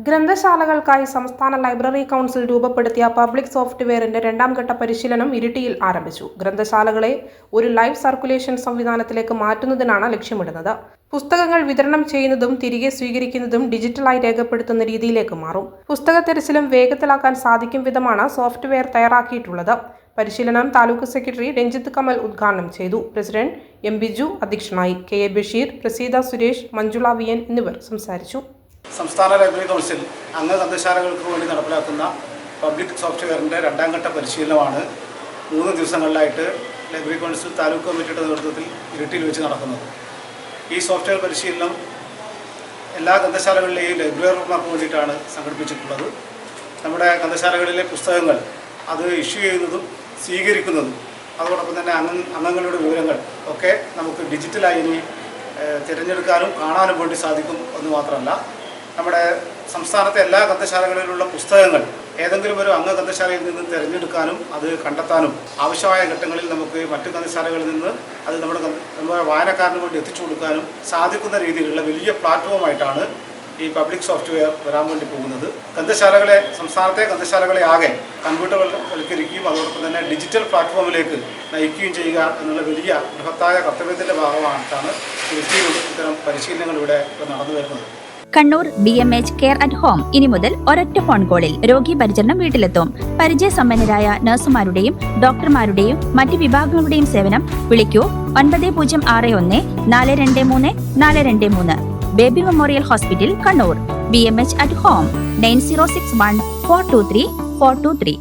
ഗ്രന്ഥശാലകൾക്കായി സംസ്ഥാന library council രൂപപ്പെടുത്തിയ public സോഫ്റ്റ്വെയറിന്റെ രണ്ടാം ഘട്ട പരിശീലനം ഇരിട്ടിയിൽ ആരംഭിച്ചു. ഗ്രന്ഥശാലകളെ ഒരു ലൈവ് സർക്കുലേഷൻ സംവിധാനത്തിലേക്ക് മാറ്റുന്നതിനാണ് ലക്ഷ്യമിടുന്നത്. പുസ്തകങ്ങൾ വിതരണം ചെയ്യുന്നതും തിരികെ സ്വീകരിക്കുന്നതും ഡിജിറ്റലായി രേഖപ്പെടുത്തുന്ന രീതിയിലേക്ക് മാറും. പുസ്തക തിരച്ചിലും വേഗത്തിലാക്കാൻ സാധിക്കും വിധമാണ് സോഫ്റ്റ്വെയർ തയ്യാറാക്കിയിട്ടുള്ളത്. പരിശീലനം താലൂക്ക് സെക്രട്ടറി രഞ്ജിത്ത് കമൽ ഉദ്ഘാടനം ചെയ്തു. പ്രസിഡന്റ് എം ബിജു അധ്യക്ഷനായി. കെ എ ബഷീർ, പ്രസീത സുരേഷ്, മഞ്ജുള വിയൻ എന്നിവർ സംസാരിച്ചു. സംസ്ഥാന ലൈബ്രറി കൗൺസിൽ അംഗ ഗ്രന്ഥശാലകൾക്ക് വേണ്ടി നടപ്പിലാക്കുന്ന പബ്ലിക് സോഫ്റ്റ്വെയറിൻ്റെ രണ്ടാം ഘട്ട പരിശീലനമാണ് 3 ദിവസങ്ങളിലായിട്ട് ലൈബ്രറി കൗൺസിൽ താലൂക്ക് കമ്മിറ്റിയുടെ നേതൃത്വത്തിൽ ഇരിട്ടിയിൽ വെച്ച് നടക്കുന്നത്. ഈ സോഫ്റ്റ്വെയർ പരിശീലനം എല്ലാ ഗ്രന്ഥശാലകളിലെയും ലൈബ്രറിമാർക്ക് വേണ്ടിയിട്ടാണ് സംഘടിപ്പിച്ചിട്ടുള്ളത്. നമ്മുടെ ഗ്രന്ഥശാലകളിലെ പുസ്തകങ്ങൾ അത് ഇഷ്യൂ ചെയ്യുന്നതും സ്വീകരിക്കുന്നതും അതോടൊപ്പം തന്നെ അംഗങ്ങളുടെ വിവരങ്ങൾ ഒക്കെ നമുക്ക് ഡിജിറ്റലായി ഇനി തിരഞ്ഞെടുക്കാനും കാണാനും വേണ്ടി സാധിക്കും എന്ന് മാത്രമല്ല, നമ്മുടെ സംസ്ഥാനത്തെ എല്ലാ ഗ്രന്ഥശാലകളിലുള്ള പുസ്തകങ്ങൾ ഏതെങ്കിലും ഒരു അംഗ ഗ്രന്ഥശാലയിൽ നിന്ന് തിരഞ്ഞെടുക്കാനും അത് കണ്ടെത്താനും ആവശ്യമായ ഘട്ടങ്ങളിൽ നമുക്ക് മറ്റു ഗ്രന്ഥശാലകളിൽ നിന്ന് അത് നമ്മുടെ വായനക്കാരന് വേണ്ടി എത്തിച്ചു കൊടുക്കാനും സാധിക്കുന്ന രീതിയിലുള്ള വലിയ പ്ലാറ്റ്ഫോമായിട്ടാണ് ഈ പബ്ലിക് സോഫ്റ്റ്വെയർ വരാൻ വേണ്ടി പോകുന്നത്. സംസ്ഥാനത്തെ ഗ്രന്ഥശാലകളെ ആകെ കമ്പ്യൂട്ടർവൽക്കരിക്കുകയും അതോടൊപ്പം തന്നെ ഡിജിറ്റൽ പ്ലാറ്റ്ഫോമിലേക്ക് നയിക്കുകയും ചെയ്യുക എന്നുള്ള വലിയ ബൃഹത്തായ കർത്തവ്യത്തിൻ്റെ ഭാഗമായിട്ടാണ് ഇത്തരം പരിശീലനങ്ങൾ ഇവിടെ നടന്നു വരുന്നത്. Kannur BMH care at home ഇനി മുതൽ ഒരൊറ്റ ഫോൺ കോളിൽ രോഗി പരിചരണം വീട്ടിലെത്തും. പരിചയസമ്പന്നരായ നഴ്സുമാരുടെയും ഡോക്ടർമാരുടെയും മറ്റ് വിഭാഗങ്ങളുടെയും സേവനം വിളിക്കൂ 9061 423 423. Baby memorial hospital, Kannur. BMH at home 9061 423 423.